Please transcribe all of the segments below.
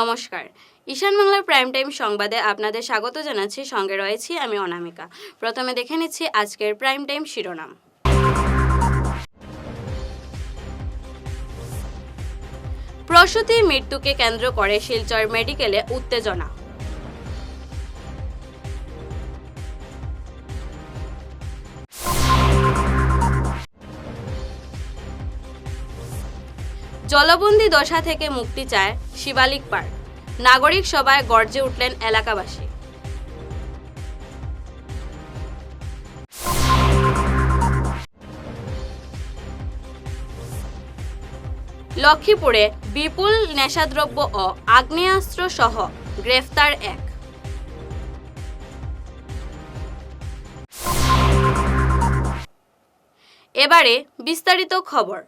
নমস্কার, ঈশান বাংলার prime time সংবাদে আপনাদের স্বাগত জানাচ্ছি। সঙ্গে রয়েছি আমি অনামিকা। প্রথমে দেখে নিচ্ছি আজকের প্রাইম টাইম শিরোনাম। প্রসূতির মৃত্যুকে কেন্দ্র করে শিলচর মেডিকেলে উত্তেজনা। জলবন্দি দশা থেকে মুক্তি চায় শিবালিক পার্ক। নাগরিক সভায় গর্জে উঠলেন এলাকাবাসী। লক্ষ্মীপুরে বিপুল নেশাদ্রব্য ও আগ্নেয়াস্ত্র সহ গ্রেফতার এক। এবারে বিস্তারিত খবর।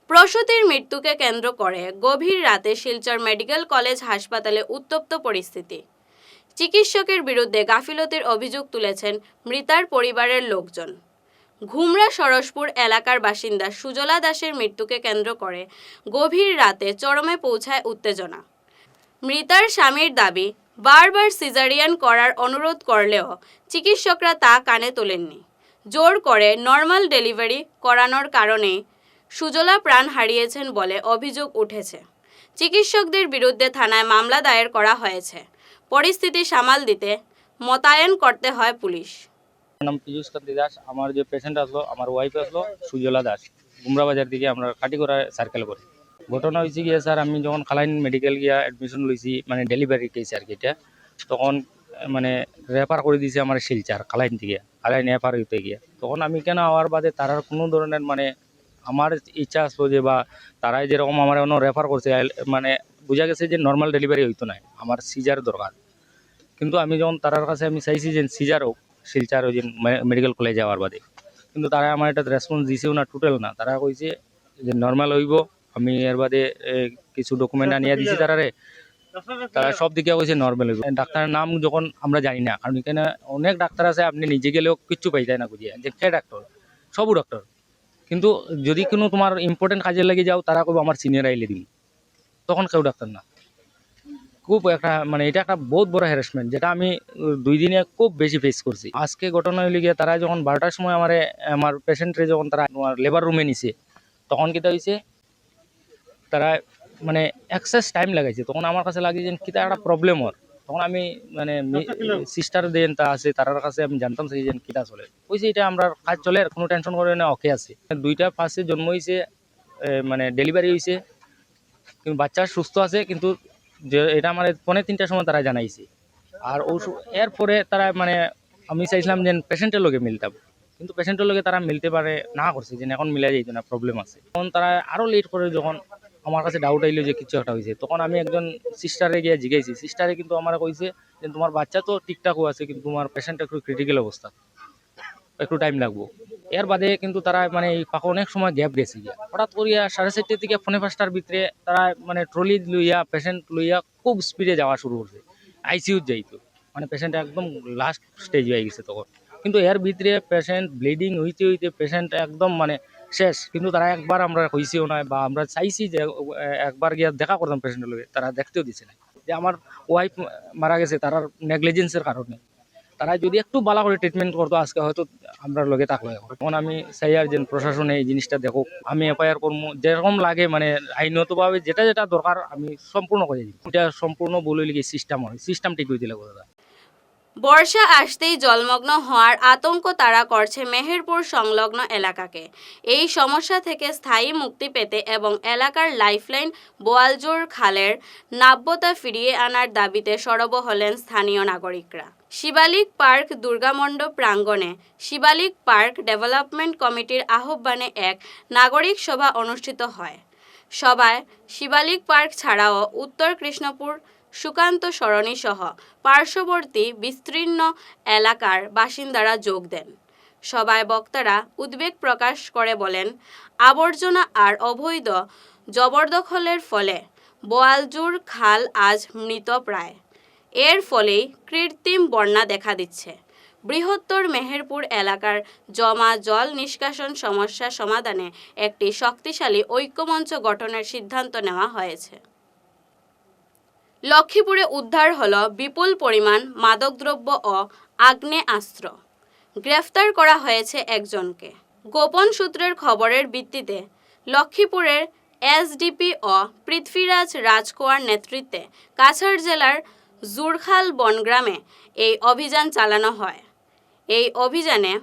প্রসূতির মৃত্যুকে কেন্দ্র করে গভীর রাতে শিলচর মেডিকেল কলেজ হাসপাতালে উত্তপ্ত পরিস্থিতি। চিকিৎসকের বিরুদ্ধে গাফিলতির অভিযোগ তুলেছেন মৃতার পরিবারের লোকজন। ঘুমরা সরসপুর এলাকার বাসিন্দা সুজলা দাসের মৃত্যুকে কেন্দ্র করে গভীর রাতে চরমে পৌঁছায় উত্তেজনা। মৃতার স্বামীর দাবি, বারবার সিজারিয়ান করার অনুরোধ করলেও চিকিৎসকরা তা কানে তোলেননি। জোর করে নর্মাল ডেলিভারি করানোর কারণে সুজলা প্রাণ হারিয়েছেন বলে অভিযোগ উঠেছে। চিকিৎসকদের বিরুদ্ধে থানায় মামলা দায়ের করা হয়েছে। পরিস্থিতি সামাল দিতে মোতায়েন করতে হয় পুলিশ। নাম পীযুষ কান্তি দাস। আমার যে পেশেন্ট আসলো, আমার ওয়াইফ আসলো সুজলা দাস। গুমরা বাজার দিকে আমরা কাটিগড়া সার্কেল করি। ঘটনা হয়েছে গিয়া স্যার, আমি যখন খালাইন মেডিকেল গিয়া অ্যাডমিশন লইছি, মানে ডেলিভারি কেস আর কি এটা, তখন মানে রেফার করে দিয়েছে আমার শিলচার খালাইন থেকে, খালাইন রেফার হইতে গিয়া। তখন আমি কেন হওয়ার বাদে তারার কোনো ধরনের মানে আমার ইচ্ছা আসলো যে, বা তারাই যেরকম আমার অন্য রেফার করছে, মানে বোঝা গেছে যে নর্মাল ডেলিভারি হইতো না, আমার সিজার দরকার। কিন্তু আমি যখন তারার কাছে আমি চাইছি যে সিজার হোক শিলচার ওই যে মেডিকেল কলেজ যাওয়ার বাদে, কিন্তু তারা আমার এটা রেসপন্স দিছেও না, টোটাল না। তারা কইছে যে নর্মাল হইব। আমি এর বাদে কিছু ডকুমেন্ট আনিয়ে দিছি তারারে, তারা সব দিকে কইছে নর্মাল হইব। ডাক্তারের নাম যখন আমরা জানি না, কারণ এখানে অনেক ডাক্তার আছে, আপনি নিজে গেলেও কিচ্ছু পাই যায় না বুঝিয়ে যে কে ডাক্তার, সবও ডাক্তার। কিন্তু যদি কোনো তোমার ইম্পর্টেন্ট কাজে লেগে যাও, তারা কইব আমার সিনিয়র আইলে দিবি, তখন কেউ ডাক্তার না। খুব একটা মানে এটা একটা বহুত বড় হ্যারাসমেন্ট, যেটা আমি 2 দিনে খুব বেশি ফেস করছি। আজকে ঘটনা হইলে গিয়ে তারা যখন 12টার সময় আমার পেশেন্টরে যখন তারা লেবার রুমে নিছে, তখন কিটা হয়েছে, তারা মানে এক্সেস টাইম লাগাইছে। তখন আমার কাছে লাগে যে কিটা একটা প্রবলেম ওর। তখন আমি মানে সিস্টার দেন তা আছে, তার কাছে আমি জানতাম যে কিটা চলে। কইছে এটা আমরা কাজ চলে, আর কোনো টেনশন করে না, ওকে আছে। 2টা ফার্স্টে জন্ম হয়েছে, মানে ডেলিভারি হয়েছে, কিন্তু বাচ্চা সুস্থ আছে। কিন্তু যে এটা আমার 2:45টার সময় তারা জানাইছে। আর এরপরে তারা মানে আমি চাইছিলাম যে পেশেন্টের লগে মিলতাম, কিন্তু পেশেন্টের লগে তারা মিলতে পারে না করছে, যে এখন মিলা যাইতো না, প্রবলেম আছে। তখন তারা আরও লেট করে, যখন আমার কাছে ডাউট আইলো যে কিছু একটা হয়েছে, তখন আমি একজন সিস্টারে গিয়ে জিজ্ঞাসি। সিস্টারে কিন্তু আমার কইছে যে তোমার বাচ্চা তো ঠিকঠাকও আছে, কিন্তু তোমার পেশেন্ট একটু ক্রিটিক্যাল অবস্থা, একটু টাইম লাগবো। এর বাদে কিন্তু তারা মানে এই পাকা অনেক সময় গ্যাপ গেছে গিয়া। হঠাৎ করিয়া 4:30 থেকে 4:45টার ভিতরে তারা মানে ট্রলি লইয়া পেশেন্ট লইয়া খুব স্পিডে যাওয়া শুরু করছে, আইসিইউ যাইতো। মানে পেশেন্ট একদম লাস্ট স্টেজ হয়ে গেছে তখন। কিন্তু এর ভিতরে পেশেন্ট ব্লিডিং হইতে হইতে পেশেন্ট একদম মানে শেষ। কিন্তু তারা একবার আমরা হইছেও না, বা আমরা চাইছি যে একবার গিয়া দেখা করতাম পেশেন্টের লগে, তারা দেখতেও দিছে না। যে আমার ওয়াইফ মারা গেছে তার নেগলিজেন্সের কারণে। তারা যদি একটু ভালো করে ট্রিটমেন্ট করতো, আজকে হয়তো আমরা লগে থাকলো। এখন আমি চাই আর যে প্রশাসনে এই জিনিসটা দেখো, আমি এফআইআর করবো যেরকম লাগে, মানে আইনতভাবে যেটা যেটা দরকার আমি সম্পূর্ণ করে দিই। এটা সম্পূর্ণ বলে লিখে সিস্টেম ঠিক হয়ে দিলে দাদা। বর্ষা আসতেই জলমগ্ন হওয়ার আতঙ্ক তাড়া করছে মেহেরপুর সংলগ্ন এলাকাকে। এই সমস্যা থেকে স্থায়ী মুক্তি পেতে এবং এলাকার লাইফলাইন বোয়ালজোর খালের নাব্যতা ফিরিয়ে আনার দাবিতে সরব হলেন স্থানীয় নাগরিকরা। শিবালিক পার্ক দুর্গামণ্ডপ প্রাঙ্গণে শিবালিক পার্ক ডেভেলপমেন্ট কমিটির আহ্বানে এক নাগরিক সভা অনুষ্ঠিত হয়। সভায় শিবালিক পার্ক ছাড়াও উত্তর কৃষ্ণপুর, সুকান্ত সরণি সহ পার্শ্ববর্তী বিস্তীর্ণ এলাকার বাসিন্দারা যোগ দেন। সভায় বক্তারা উদ্বেগ প্রকাশ করে বলেন, আবর্জনা আর অবৈধ জবরদখলের ফলে বোয়ালজোর খাল আজ মৃতপ্রায়। এর ফলেই কৃত্রিম বন্যা দেখা দিচ্ছে। বৃহত্তর মেহেরপুর এলাকার জমা জল নিষ্কাশন সমস্যা সমাধানে একটি শক্তিশালী ঐক্যমঞ্চ গঠনের সিদ্ধান্ত নেওয়া হয়েছে। লক্ষ্মীপুরে উদ্ধার হলো বিপুল পরিমাণ মাদকদ্রব্য ও আগ্নেয়াস্ত্র। গ্রেফতার করা হয়েছে একজনকে। গোপন সূত্রের খবরের ভিত্তিতে লক্ষ্মীপুরের এসডিপি ও পৃথ্বীরাজ রাজকোয়ার নেতৃত্বে কাছাড় জেলার জুরখাল বনগ্রামে এই অভিযান চালানো হয়। এই অভিযানে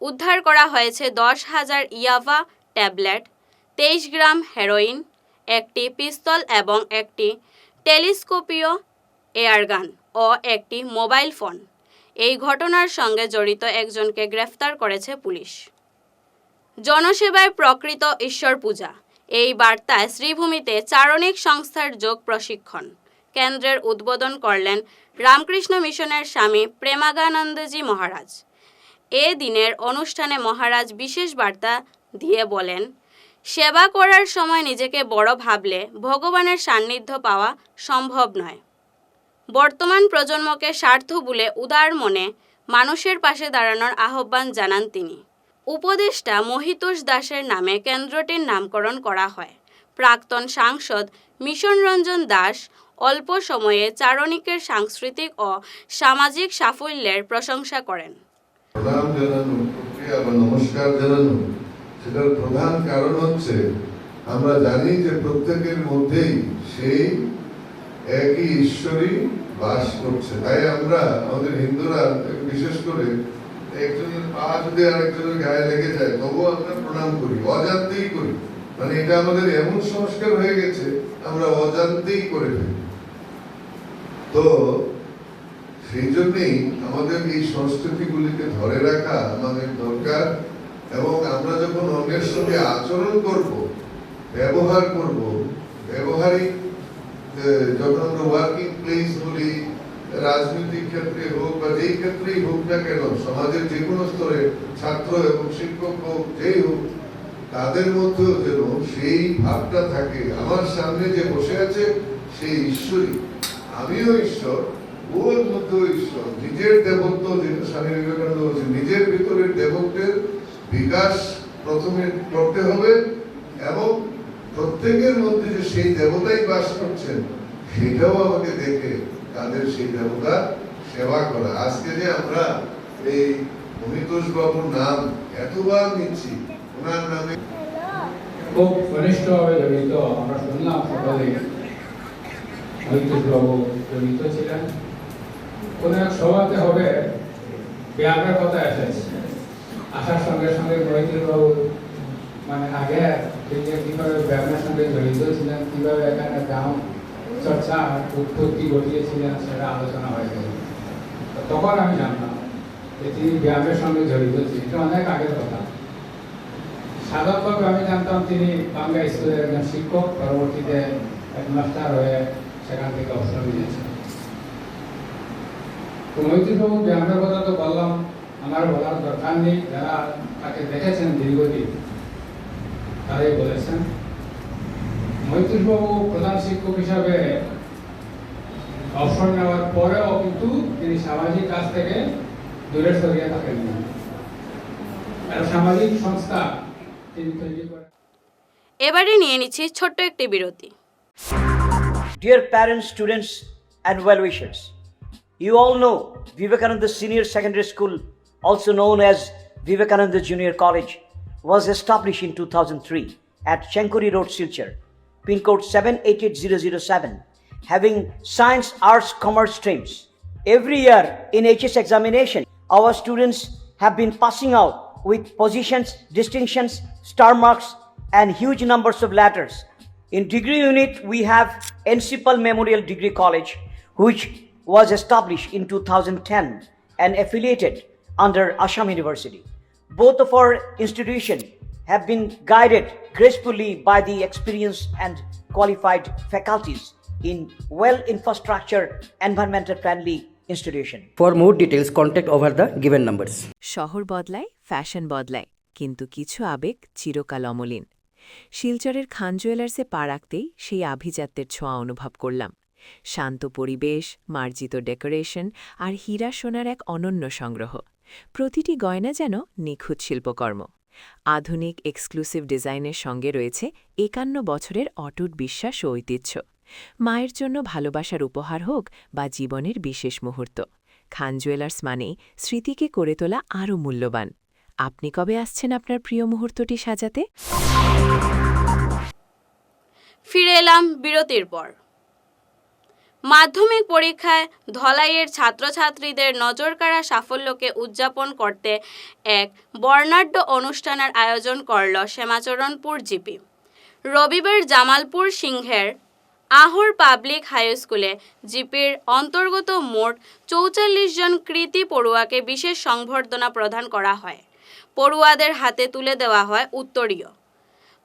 উদ্ধার করা হয়েছে 10,000 ইয়াভা ট্যাবলেট, 23 গ্রাম হেরোইন, একটি পিস্তল এবং একটি টেলিস্কোপীয় এয়ারগান ও একটি মোবাইল ফোন। এই ঘটনার সঙ্গে জড়িত একজনকে গ্রেফতার করেছে পুলিশ। জনসেবায় প্রকৃত ঈশ্বর পূজা, এই বার্তায় শ্রীভূমিতে চারণিক সংস্থার যোগ প্রশিক্ষণ কেন্দ্রের উদ্বোধন করলেন রামকৃষ্ণ মিশনের স্বামী প্রেমাগানন্দজি মহারাজ। এ দিনের অনুষ্ঠানে মহারাজ বিশেষ বার্তা দিয়ে বলেন, সেবা করার সময় নিজেকে বড় ভাবলে ভগবানের সান্নিধ্য পাওয়া সম্ভব নয়। বর্তমান প্রজন্মকে স্বার্থ ভুলে উদার মনে মানুষের পাশে দাঁড়ানোর আহ্বান জানান তিনি। উপদেষ্টা মহিতোষ দাসের নামে কেন্দ্রটির নামকরণ করা হয়। প্রাক্তন সাংসদ মিশন রঞ্জন দাস অল্প সময়ে চারণিকের সাংস্কৃতিক ও সামাজিক সাফল্যের প্রশংসা করেন। প্রণাম জানানো, নমস্কার জানানো, সেটার প্রধান কারণ হচ্ছে আমরা জানি যে প্রত্যেকের মধ্যেই সেই একই ঈশ্বরই বাস করছে। তাই আমরা আমাদের হিন্দুরা বিশেষ করে একজনের পা যদি আরেকজনের গায়ে লেগে যায় তবুও আমরা প্রণাম করি, অজান্তেই করি। মানে এটা আমাদের এমন সংস্কার হয়ে গেছে, আমরা অজান্তেই করে ফেলি। তো সেই জন্যই আমাদের এই সংস্কৃতিগুলিকে ধরে রাখা আমাদের দরকার। এবং আমরা যখন অন্যের সঙ্গে আচরণ করব, ব্যবহার করব, ব্যবহারিক যখন আমরা ওয়ার্কিং প্লেস বলি, রাজনৈতিক ক্ষেত্রে হোক বা যেই ক্ষেত্রেই হোক না কেন, সমাজের যে কোনো স্তরে ছাত্র এবং শিক্ষক হোক, যেই হোক, তাদের মধ্যেও যেন সেই ভাবটা থাকে, আমার সামনে যে বসে আছে সেই ঈশ্বরই, আমিও ঈশ্বর, ওর মধ্যেও ঈশ্বর। নিজের দেবত্ব, যেটা স্বামী বিবেকানন্দ বলছেন, নিজের ভিতরের দেবত্বের বিকাশ প্রথমে করতে হবে এবং প্রত্যেকের মধ্যে যে সেই দেবতাই বাস করছেন সেটাও আমাকে দেখে তাদের সেই দেবতা সেবা করা। আজকে যে আমরা এই মহিতোষ বাবুর নাম এতবার নিচ্ছি, ওনার নামে খুব ঘনিষ্ঠভাবে জড়িত, আমরা শুনলাম সকালে মহিতোষ বাবু জড়িত ছিলেন। কোনো এক সভাতে হবে ব্যায়ামের কথা এসেছে, আসার সঙ্গে সঙ্গে মহিতোষ বাবু মানে আগে তিনি কিভাবে ব্যায়ামের সঙ্গে জড়িত ছিলেন, কিভাবে এখানে ব্যায়াম চর্চা উৎপত্তি ঘটিয়েছিলেন সেটা আলোচনা হয়ে গেল। তখন আমি জানলাম যে তিনি ব্যায়ামের সঙ্গে জড়িত ছিলেন, এটা অনেক আগের কথা। সাধারণভাবে আমি জানতাম তিনি বাংলা স্কুলের একজন শিক্ষক, পরবর্তীতে হেডমাস্টার হয়ে সেখান থেকে অবসর নিয়েছেন। তো মৈত্রী বাবু ব্যায়ামের কথা তো বললাম, আমার বলার দরকার নেই, যারা তাকে দেখেছেন দীর্ঘদিন তারাই বলেছেন। মৈত্রী বাবু প্রধান শিক্ষক হিসাবে অবসর নেওয়ার পরেও কিন্তু তিনি সামাজিক কাজ থেকে দূরে সরিয়ে থাকেন না। সামাজিক সংস্থা তিনি তৈরি করেন। এবারে নিয়ে নিচ্ছি ছোট্ট একটি বিরতি। Dear parents, students, and well-wishers, you all know Vivekananda Senior Secondary School, also known as Vivekananda Junior College, was established in 2003 at Chenkuri Road, Silchar, pin code 788007, having science, arts, commerce streams. Every year in HS examination, our students have been passing out with positions, distinctions, star marks, and huge numbers of letters. In degree unit, we have Encipal Memorial Degree College, which was established in 2010 and affiliated under Assam University. Both of our institutions have been guided gracefully by the experienced and qualified faculties in well-infrastructure, environmental-friendly institution. For more details, contact over the given numbers. শহর বদলায়, fashion বদলায়, কিন্তু কিছু আবেগ চিরকাল অমলিন। শিলচরের খান জুয়েলার্সে পা রাখতেই সেই আভিজাত্যের ছোঁয়া অনুভব করলাম। শান্ত পরিবেশ, মার্জিত ডেকোরেশন আর হীরা সোনার এক অনন্য সংগ্রহ। প্রতিটি গয়না যেন নিখুঁত শিল্পকর্ম। আধুনিক এক্সক্লুসিভ ডিজাইনের সঙ্গে রয়েছে ৫১ বছরের অটুট বিশ্বাস ও ঐতিহ্য। মায়ের জন্য ভালোবাসার উপহার হোক বা জীবনের বিশেষ মুহূর্ত, খান জুয়েলার্স মানেই স্মৃতিকে করে তোলা আরও মূল্যবান। আপনি কবে আসছেন আপনার প্রিয় মুহূর্তটি সাজাতে? ফিরে এলাম বিরতির পর। মাধ্যমিক পরীক্ষায় ধলাইয়ের ছাত্রছাত্রীদের নজরকাড়া সাফল্যকে উদযাপন করতে এক বর্ণাঢ্য অনুষ্ঠানের আয়োজন করল শ্যামাচরণপুর জিপি। রবিবার জামালপুর সিংহের আহর পাবলিক হাই স্কুলে জিপির অন্তর্গত মোট ৪৪ জন কৃতি পড়ুয়াকে বিশেষ সংবর্ধনা প্রদান করা হয়। পড়ুয়াদের হাতে তুলে দেওয়া হয় উত্তরীয়,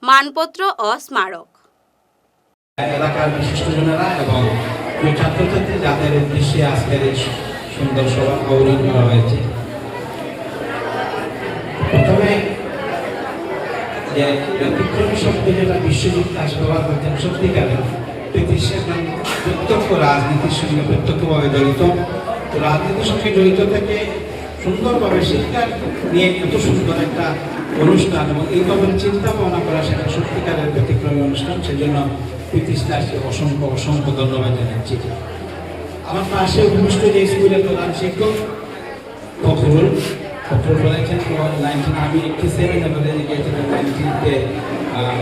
মানপত্র ও স্মারক। এলাকার বিশিষ্টজনেরা এবং ছাত্রছাত্রী যাদের উদ্দেশ্যে আজকের এই সুন্দর সভা আয়োজন করা হয়েছে। প্রথমে যে ব্যতিক্রমী শব্দ যেটা বিশ্বজিৎ দাস ব্যবহার করতেন, সত্যিকারের প্রত্যক্ষ রাজনীতির সঙ্গে প্রত্যক্ষভাবে জড়িত, তো রাজনীতির সঙ্গে জড়িত থেকে সুন্দরভাবে শিক্ষা নিয়ে এত সুন্দর একটা অনুষ্ঠান এবং এইভাবে চিন্তা ভাবনা করা, সেটা সত্যিকারের ব্যতিক্রমী অনুষ্ঠান। সেজন্য প্রতিষ্ঠাকে অসংখ্য অসংখ্য ধন্যবাদ জানাচ্ছি। আমার পাশে উপবিষ্ট যে স্কুলের প্রধান শিক্ষক ফখরুল বলেছেন, 19 আমি 87 লেভেলে গিয়েছিলাম, 19তে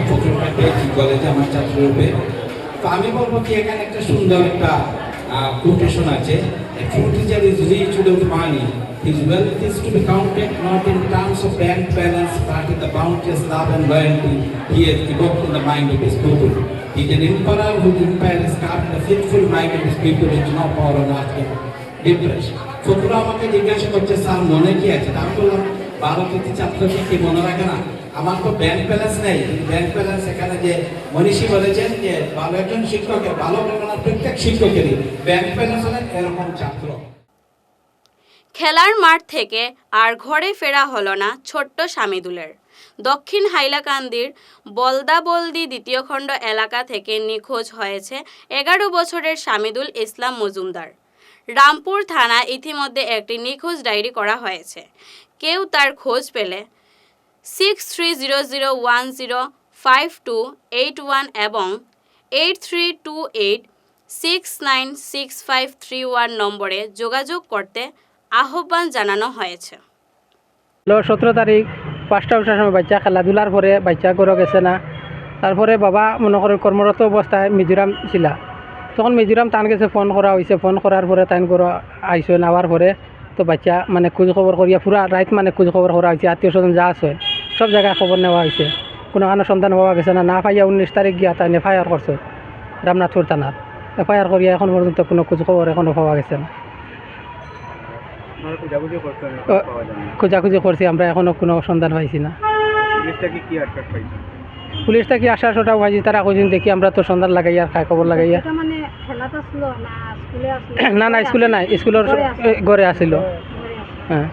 ফখরুল পেয়েছি কলেজে আমার ছাত্ররূপে। তো আমি বলবো কি, এখানে একটা সুন্দর একটা কোটেশন আছে, true teacher is rich with money. His wealth is to be counted not in terms of bank balance but in the boundless love and loyalty he has evoked in the mind of his people. He is an emperor whose empire is carved in the faithful mind of his people, which no power on earth can depress. Fakhrul আমাকে জিজ্ঞাসা করছে, sir মনে কি আছে? আমি বললাম, 12 কৃতি ছাত্রকে কি মনে রাখে না? আমার তো ব্যাংক ব্যালেন্স নেই। ব্যাংক ব্যালেন্স এখানে যে মনীষী বলেছেন যে ভালো একজন শিক্ষকের, ভালো না প্রত্যেক শিক্ষকেরই ব্যাংক ব্যালেন্স হলেন এরকম ছাত্র। খেলার মাঠ থেকে আর ঘরে ফেরা হলো না ছোট্ট স্বামীদুলের। দক্ষিণ হাইলাকান্দির বলদাবলদি দ্বিতীয় খণ্ড এলাকা থেকে নিখোঁজ হয়েছে 11 বছরের স্বামীদুল ইসলাম মজুমদার। রামপুর থানায় ইতিমধ্যে একটি নিখোঁজ ডায়েরি করা হয়েছে। কেউ তার খোঁজ পেলে 6300105281 এবং 8328696531 নম্বরে যোগাযোগ করতে আহ্বান জানানো হয়েছে। 17 তারিখ 5টার সময় বাচ্চা খেলাধুলার পরে বাচ্চা ঘরে গেছে না, তারপরে বাবা মনে করে কর্মরত অবস্থায় মিজোরাম ছিলা, তখন মিজোরাম তান গেছে, ফোন করা হয়েছে, ফোন করার পরে তাইন করে আইসে নেওয়ার পরে তো বাচ্চা মানে খোঁজ খবর করিয়া পুরা রাত মানে খোঁজ খবর করা হয়েছে, আত্মীয় স্বজন যা আছে সব জায়গায় খবর নেওয়া হয়েছে, কোনো কারণে সন্ধান পাওয়া গেছে না। না পাইয়া 19 তারিখ গিয়া তাই এফআইআর করছে রামনাথপুর থানার। এফআইআর করিয়া এখন পর্যন্ত কোনো খোঁজ খবর এখনও পাওয়া গেছে না। খোঁজাখুঁজি করছি আমরা, এখনও কোনো সন্ধান পাইছি না। পুলিশটা কি আসার ওটাও পাইছি, তারা কইছেন দেখি আমরা তো সন্ধান লাগাইয়া খাই খবর লাগাইয়া। না না স্কুলে নাই, স্কুলের ঘরে আসিল। হ্যাঁ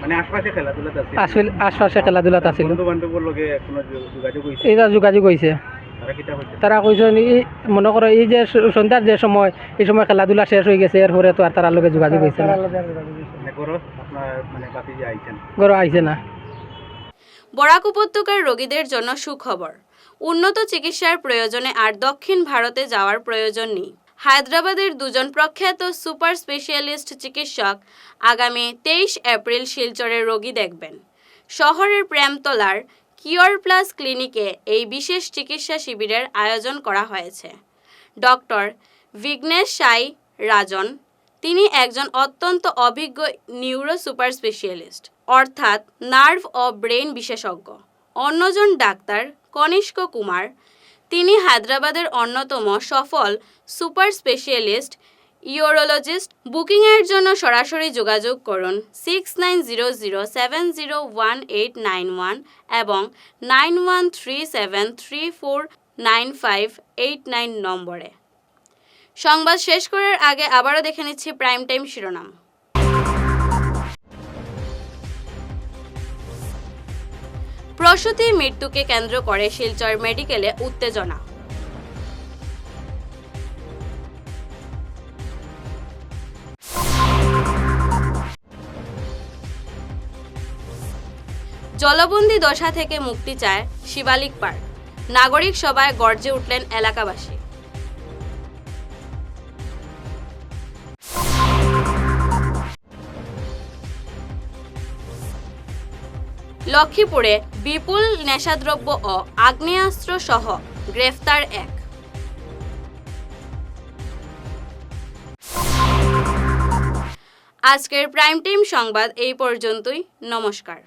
আশপাশে খেলাধুলাত আসিল। এইটা যোগাযোগ হয়েছে, তারা কইছেন মনে করো এই যে সন্ধ্যার যে সময়, এই সময় খেলাধুলা শেষ হয়ে গেছে, এরপরে তো আর তার লগে যোগাযোগ হয়েছে না, ঘরে আইছে না। বরাক উপত্যকার রোগীদের জন্য সুখবর, উন্নত চিকিৎসার প্রয়োজনে আর দক্ষিণ ভারতে যাওয়ার প্রয়োজন নেই। হায়দ্রাবাদের 2 জন প্রখ্যাত সুপার স্পেশালিস্ট চিকিৎসক আগামী 23 এপ্রিল শিলচরের রোগী দেখবেন। শহরের প্রেমতলার কিওর প্লাস ক্লিনিকে এই বিশেষ চিকিৎসা শিবিরের আয়োজন করা হয়েছে। ডক্টর বিঘ্নেশ সাই রাজন, তিনি একজন অত্যন্ত অভিজ্ঞ নিউরো সুপার স্পেশালিস্ট অর্থাৎ নার্ভ ও ব্রেন বিশেষজ্ঞ। অন্যজন ডাক্তার কনিষ্ক কুমার, তিনি হায়দ্রাবাদের অন্যতম সফল সুপার স্পেশালিস্ট ইউরোলজিস্ট। বুকিংয়ের জন্য সরাসরি যোগাযোগ করুন 6900701891 এবং 9137349589 নম্বরে। সংবাদ শেষ করার আগে আবারও দেখে নিচ্ছি প্রাইম টাইম শিরোনাম। প্রসূতি মৃত্যুকে কেন্দ্র করে শিলচর মেডিকেলে উত্তেজনা। জলবন্দী দশা থেকে মুক্তি চায় শিবালিক পার্ক, নাগরিক সভায় গর্জে উঠলেন এলাকাবাসী। লক্ষ্মীপুরে বিপুল নেশাদ্রব্য ও আগ্নেয়াস্ত্র সহ গ্রেফতার এক। আজকের প্রাইম টাইম সংবাদ এই পর্যন্তই। নমস্কার।